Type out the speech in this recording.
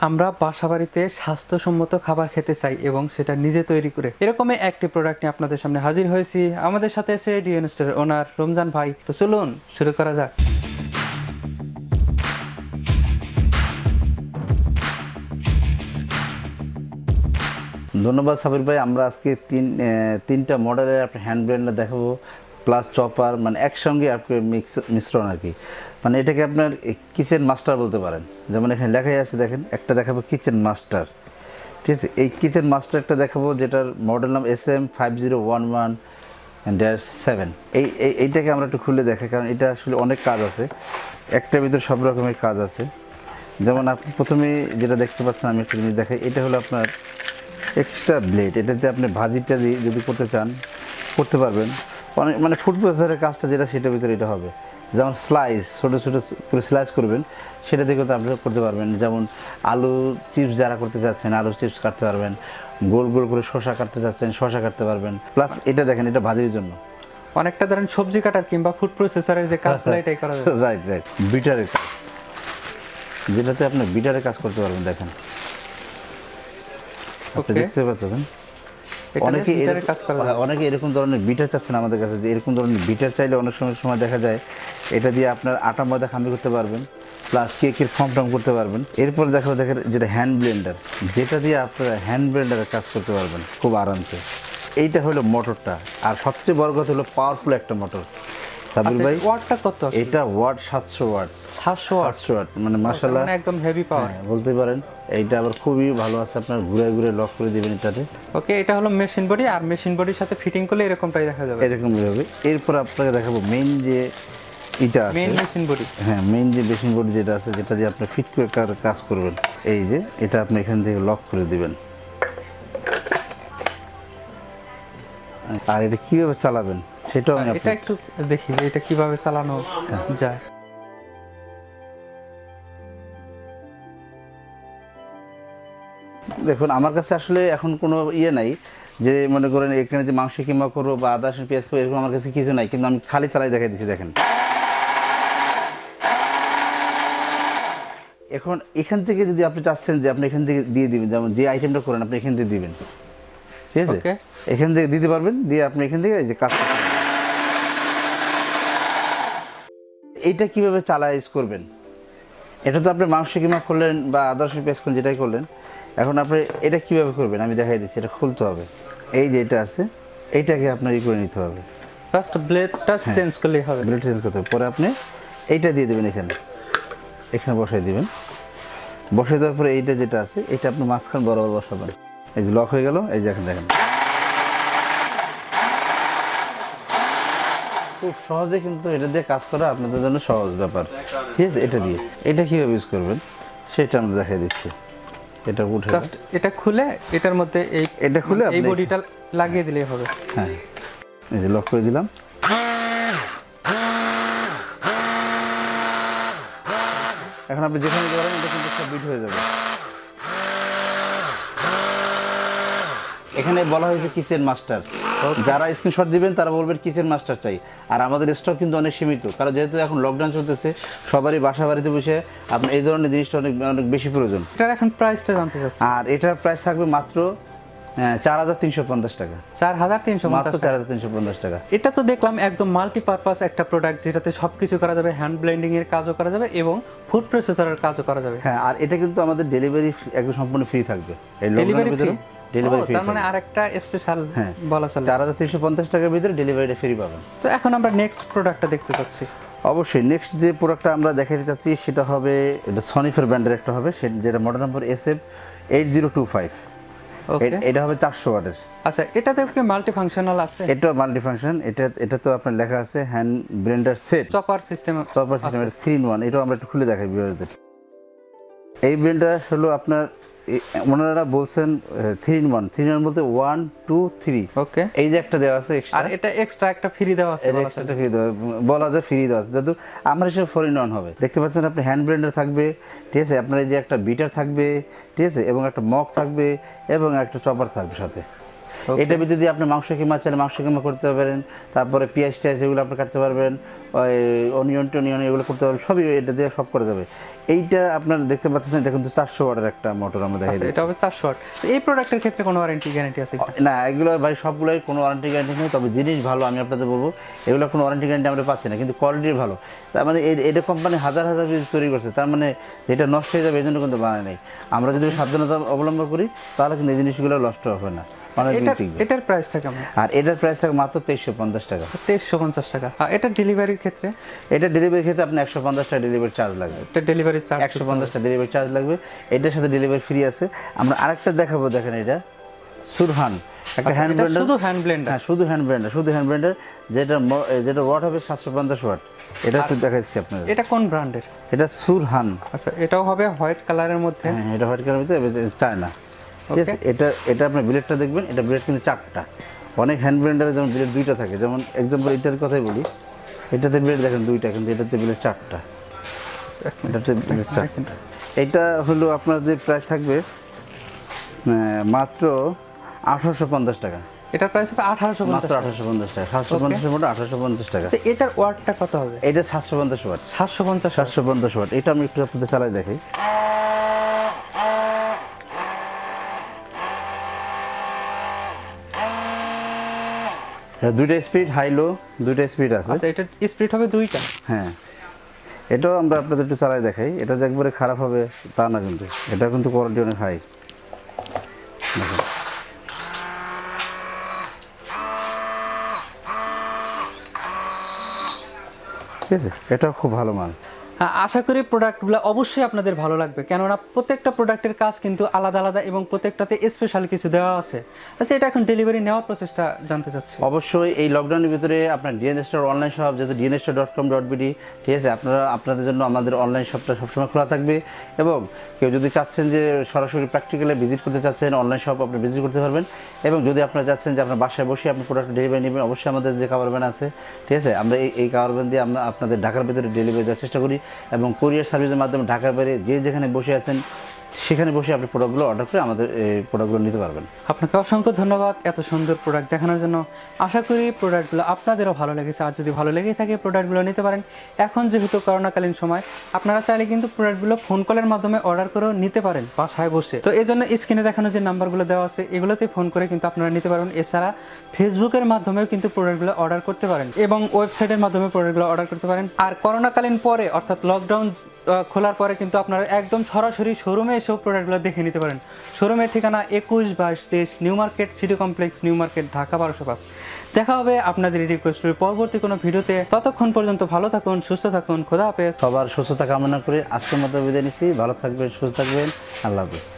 আমরা বাসাবাড়িতে স্বাস্থ্যসম্মত খাবার খেতে চাই এবং সেটা নিজে তৈরি করে এরকমই একটি প্রোডাক্ট নিয়ে আপনাদের সামনে হাজির হয়েছি। আমাদের সাথে আছে ডিএন স্টোরের ওনার রমজান ভাই। তো চলুন শুরু করা যাক। ধন্যবাদ সাবির ভাই। আমরা আজকে তিনটা মডেলের আপনার হ্যান্ড ব্লেন্ডার দেখাবো, প্লাস চপার, মানে একসঙ্গে আপনার মিশ্রণ আর কি। মানে এটাকে আপনার কিচেন মাস্টার বলতে পারেন। যেমন এখানে লেখাই আছে, দেখেন, একটা দেখাবো কিচেন মাস্টার, ঠিক আছে। এই কিচেন মাস্টারটা দেখাবো যেটার মডেল নাম SM5011-7। এইটাকে আমরা একটু খুলে দেখাই, কারণ এটা আসলে অনেক কাজ আছে, একটার ভিতরে সব রকমের কাজ আছে। যেমন আপনি প্রথমে যেটা দেখতে পাচ্ছেন, আমি একটা জিনিস দেখাই। এটা হলো আপনার এক্সট্রা ব্লেড। এটাতে আপনি ভাজিটা দিয়ে যদি করতে চান করতে পারবেন। অনেক মানে ফুড প্রসেসরের কাজটা যেটা, সেটার ভিতরে এটা হবে। যেমন স্লাইস, ছোটো ছোটো করে স্লাইস করবেন, সেটা দেখে তো আপনি করতে পারবেন। যেমন আলু চিপস যারা করতে চাচ্ছেন, আলু চিপস কাটতে পারবেন। গোল গোল করে শসা কাটতে চাচ্ছেন, শসা কাটতে পারবেন। প্লাস এটা দেখেন, এটা ভাজির জন্য। অনেকটা ধরেন সবজি কাটার কিংবা ফুড প্রসেসরের যে কাজগুলো এটাই করা যায়। রাইট রাইট, বিটারের কাজ, যেটাতে আপনি বিটারের কাজ করতে পারবেন। দেখেন, আপনি দেখতে পাচ্ছেন অনেকে এরকম ধরনের বিটার চাচ্ছেন আমাদের কাছে, যে এরকম ধরনের বিটার চাইলে অনেক সময় দেখা যায় এটা দিয়ে আপনার আটা ময়দা খামি করতে পারবেন, প্লাস কেকের ফর্ম টর্ম করতে পারবেন। এরপর দেখেন যেটা হ্যান্ড ব্লেন্ডার, যেটা দিয়ে আপনারা হ্যান্ড ব্লেন্ডারের কাজ করতে পারবেন খুব আরামসে। এইটা হলো মোটরটা, আর সবচেয়ে বড় কথা হলো পাওয়ারফুল একটা মোটর। সাবির ভাই, ওয়াটটা কত? এটা ওয়াট 700 ওয়াট। 700 ওয়াট, মানে মাশাআল্লাহ একদম হেভি পাওয়ার বলতে পারেন। এইটা আবার খুবই ভালো আছে, আপনার ঘুরে ঘুরে লক করে দিবেন এটাতে। ওকে, এটা হলো মেশিন বডি, আর মেশিন বডির সাথে ফিটিং করলে এরকমটাই দেখা যাবে। এরকমই হবে। এরপর আপনাকে দেখাবো মেইন যে এটা আছে, মেইন মেশিন বডি। হ্যাঁ, মেইন যে মেশিন বডি যেটা আছে, যেটা দিয়ে আপনি ফিট করে কাজ করবেন। এই যে এটা আপনি এখান থেকে লক করে দিবেন। আর এটা কিভাবে চালাবেন সেটাও আমি এটা একটু দেখি যে এটা কিভাবে চালানো যায়। দেখুন, আমার কাছে আসলে এখন কোনো ইয়ে নাই যে মনে করেন এখানে যে মাংস কিমা করবো বা আদা রসুন পেঁয়াজ করবো, এরকম আমার কাছে কিছু নাই, কিন্তু আমি খালি চালাই দেখাই দিচ্ছি। দেখেন, এখন এখান থেকে যদি আপনি চাচ্ছেন যে আপনি এখান থেকে দিয়ে দিবেন, যেমন যে আইটেমটা করেন আপনি এখান থেকে দিবেন, ঠিক আছে, এখান থেকে দিতে পারবেন। দিয়ে আপনি এখান থেকে এই যে কাজ করতে পারবেন। এইটা কিভাবে চালাইজ করবেন, এটা তো আপনি মাংস কিমা করলেন বা আদা রসুন পেঁয়াজ করলেন, যেটাই করলেন। এখন আপনি এটা কিভাবে করবেন আমি দেখাই দিচ্ছি। এটা খুলতে হবে, এই যে এটা আছে, এইটাকে আপনার ই করে নিতে হবে। জাস্ট ব্লেডটা চেঞ্জ করলেই হবে। ব্লেড চেঞ্জ করতে হবে। পরে আপনি এইটা দিয়ে দেবেন, এখানে বসাই দিবেন। বসাই দেওয়ার পরে এইটা যেটা আছে, এটা আপনি মাঝখান বরাবর বসাবেন। এই যে লক হয়ে গেল। এই যে এখন দেখেন, খুব সহজে কিন্তু এটা দিয়ে কাজ করা আপনাদের জন্য সহজ ব্যাপার, ঠিক আছে। এটা কীভাবে ইউজ করবেন সেটা আমরা দেখাই দিচ্ছি। এটা উঠে জাস্ট এটা খুলে এটার মধ্যে এই বডিটা লাগিয়ে দিলেই হবে। হ্যাঁ, এই যে লক করে দিলাম। এখন আপনি যেখানে যাবেন এটা কিন্তু সব বিট হয়ে যাবে। এখানে বলা হয়েছে কিচেন মাস্টার। যারা স্ক্রিনশট দিবেন তারা বলবেন কিচেন মাস্টার চাই। আর আমাদের স্টক কিন্তু অনেক সীমিত, কারণ যেহেতু এখন লকডাউন চলতেছে, সবারই বাসা বাড়িতে বসে আপনার এই ধরনের জিনিসটা অনেক বেশি প্রয়োজন। এটার এখন প্রাইসটা জানতে চাচ্ছি। আর এটার প্রাইস থাকবে মাত্র 4350 টাকা। 4350 টাকা। এটা তো দেখলাম একদম মাল্টিপারপাস একটা প্রোডাক্ট, যেটাতে সবকিছু করা যাবে, হ্যান্ড ব্লেন্ডিং এর কাজও করা যাবে এবং ফুড প্রসেসরের কাজও করা যাবে। হ্যাঁ, আর এটা কিন্তু আমাদের ডেলিভারি একদম সম্পূর্ণ ফ্রি থাকবে। এই লকডাউনের ভিতরে ডেলিভারি ফ্রি, তার মানে আরেকটা স্পেশাল বলা চলে। 4350 টাকার ভিতরে ডেলিভারিটা ফ্রি পাবেন। তো এখন আমরা নেক্সট প্রোডাক্টটা দেখতে চাচ্ছি। অবশ্যই নেক্সট যে প্রোডাক্টটা আমরা দেখাতে চাচ্ছি সেটা হবে, এটা সনিফার ব্র্যান্ডের একটা হবে, যেটা মডেল নাম্বার SF8025। এটা হবে 400 ওয়াটের। আচ্ছা, এটাতে কি মাল্টি ফাংশনাল আছে? এটা মাল্টি ফাংশন। এটা তো আপনার লেখা আছে hand Blender set, chopper system. এটা 3-in-1। এটাও আমরা একটু খুলে দেখাই ভিউয়ারদের। এই ব্লেন্ডার হলো আপনার, ওনারা বলছেন 3-in-1 বলতে 1 2 3। ওকে, এই যে একটা দেওয়া আছে এক্সট্রা, আর এটা এক্সট্রা একটা ফ্রি দেওয়া আছে, একটা ফ্রি দেওয়া, বলা যায় ফ্রি দেওয়া আছে। যেহেতু আমার হিসেবে 4-in-1 হবে। দেখতে পাচ্ছেন আপনি হ্যান্ড ব্লেন্ডার থাকবে, ঠিক আছে, আপনার এই যে একটা বিটার থাকবে, ঠিক আছে, এবং একটা মগ থাকবে এবং একটা চপার থাকবে সাথে। এটার ভিতরে দিয়ে আপনি মাংস কিমা চাইলে মাংস কিমা করতে পারবেন, তারপরে পেঁয়াজ টিয়াজ এগুলো আপনি কাটতে পারবেন, ওই অনিয়ন টনিয়ন এগুলো করতে পারবেন, সবই এটা দিয়ে সব করা যাবে। এইটা আপনারা দেখতে পাচ্ছেন, এটা কিন্তু 400 ওয়াটের একটা মোটর আমরা দেখাই দিচ্ছি। এটা হবে 400 ওয়াট। এই প্রোডাক্টের ক্ষেত্রে কোনো ওয়ারেন্টি গ্যারান্টি আছে কি? না, এগুলো ভাই সবগুলোই কোনো ওয়ারেন্টি গ্যারান্টি নেই, তবে জিনিস ভালো আমি আপনাদের বলবো, এগুলো কোনো ওয়ারেন্টি গ্যারান্টি আমরা পাচ্ছি না, কিন্তু কোয়ালিটি ভালো। তার মানে এটা কোম্পানি হাজার হাজার পিস তৈরি করছে, তার মানে যেটা নষ্ট হয়ে যাবে এই জন্য কিন্তু বানায় নেই। আমরা যদি সাবধানতা অবলম্বন করি তাহলে কিন্তু এই জিনিসগুলো নষ্ট হবে না, অনেক দিন টিকবে। এটার প্রাইসটা কেমন? আর এটার প্রাইস থাকে মাত্র 2350 টাকা। 2350 টাকা। আর এটা ডেলিভারির ক্ষেত্রে? এটা ডেলিভারির ক্ষেত্রে আপনি 150 টাকা ডেলিভারি চার্জ লাগবে। এটা ডেলিভারি চার্জ 150 টাকা ডেলিভারি চার্জ লাগবে। এটার সাথে ডেলিভারি ফ্রি আছে। আমরা আরেকটা দেখাবো, দেখেন এটা সুরহান, একটা হ্যান্ড ব্লেন্ডার। শুধু হ্যান্ড ব্লেন্ডার? হ্যাঁ, শুধু হ্যান্ড ব্লেন্ডার, যেটা ওয়াট হবে 750 ওয়াট। এটা একটু দেখাচ্ছি আপনাদের। এটা কোন ব্র্যান্ডের? এটা সুরহান। আচ্ছা, এটাও হবে হোয়াইট কালারের মধ্যে? হ্যাঁ, এটা হোয়াইট কালারের মধ্যে, চায়না। ঠিক আছে, এটা আপনার ব্লেডটা দেখবেন, এটা ব্লেড কিন্তু 4টা। অনেক হ্যান্ড ব্লেন্ডারে যেমন ব্লেড 2টা থাকে, যেমন এক্সাম্পল এটার কথাই বলি, এটাতে ব্লেড দেখেন 2টা, কিন্তু এটাতে ব্লেড 4টা। এটাতে ব্লেড 4টা। এটা হলো আপনাদের প্রাইস থাকবে মাত্র 1850 টাকা। এটার প্রাইস হবে 1850 মাত্র 1850 টাকা। 750 ওয়াট 1850 টাকা। আচ্ছা, এটার ওয়াটটা কত হবে? এটা 750 ওয়াট। 750 ওয়াট। এটা আমি একটু আপনাদের চালাই দেখাই। দুইটা স্পিড, হাই লো দুইটা স্পিড আছে। আচ্ছা, এটার স্পিড হবে 2টা? হ্যাঁ, এটাও আমরা আপনাদের একটু চালাই দেখাই। এটা যে একবারে খারাপ হবে তা না, কিন্তু এটা কিন্তু কোয়ালিটি অনেক হাই। দেখুন, ঠিক আছে, এটাও খুব ভালো মাল। আশা করি প্রোডাক্টগুলো অবশ্যই আপনাদের ভালো লাগবে, কেননা প্রত্যেকটা প্রোডাক্টের কাজ কিন্তু আলাদা আলাদা এবং প্রত্যেকটাতে স্পেশাল কিছু দেওয়া আছে। আচ্ছা, এটা এখন ডেলিভারি নেওয়ার প্রসেসটা জানতে চাচ্ছি। অবশ্যই এই লকডাউনের ভিতরে আপনার ডিএন স্টোর অনলাইন শপ, যেহেতু dnstore.com.bd, ঠিক আছে, আপনাদের জন্য আমাদের অনলাইন শপটা সবসময় খোলা থাকবে। এবং কেউ যদি চাচ্ছেন যে সরাসরি প্র্যাকটিক্যালি ভিজিট করতে চাচ্ছেন, অনলাইন শপ আপনি ভিজিট করতে পারবেন। এবং যদি আপনারা চাচ্ছেন যে আপনার বাসায় বসে আপনি প্রোডাক্ট ডেলিভারি নেবেন, অবশ্যই আমাদের যে কাভার ভ্যান আছে, ঠিক আছে, আমরা এই কাভার ভ্যান দিয়ে আমরা আপনাদের ঢাকার ভিতরে ডেলিভারি দেওয়ার চেষ্টা করি। এবং কুরিয়ার সার্ভিসের মাধ্যমে ঢাকার বাইরে যে যেখানে বসে আছেন সেখানে বসে আপনি প্রোডাক্টগুলো অর্ডার করে আমাদের এই প্রোডাক্টগুলো নিতে পারবেন। আপনাকে অসংখ্য ধন্যবাদ এত সুন্দর প্রোডাক্ট দেখানোর জন্য। আশা করি প্রোডাক্টগুলো আপনাদেরও ভালো লেগেছে। আর যদি ভালো লেগে থাকে প্রোডাক্টগুলো নিতে পারেন। এখন যেহেতু করোনাকালীন সময়, আপনারা চাইলে কিন্তু প্রোডাক্টগুলো ফোন কলের মাধ্যমে অর্ডার করেও নিতে পারেন বাসায় বসে। তো এই জন্য স্ক্রিনে দেখানো যে নাম্বারগুলো দেওয়া আছে এগুলোতে ফোন করে কিন্তু আপনারা নিতে পারেন। এছাড়া ফেসবুকের মাধ্যমেও কিন্তু প্রোডাক্টগুলো অর্ডার করতে পারেন এবং ওয়েবসাইটের মাধ্যমে প্রোডাক্টগুলো অর্ডার করতে পারেন। আর করোনাকালীন পরে, অর্থাৎ লকডাউন খোলার পরে কিন্তু আপনারা একদম সরাসরি শোরুমে এসেও প্রোডাক্টগুলো দেখে নিতে পারেন। শোরুমের ঠিকানা 21-22-23 new market, city complex, new market, Dhaka 1205। দেখা হবে আপনাদের রিকোয়েস্টের পরবর্তী কোনো ভিডিওতে। ততক্ষণ পর্যন্ত ভালো থাকুন, সুস্থ থাকুন। খোদা হাফেজ। সবার সুস্থতা কামনা করে আজকের মতো বিদায় নিচ্ছি। ভালো থাকবেন, সুস্থ থাকবেন। আল্লাহ হাফেজ।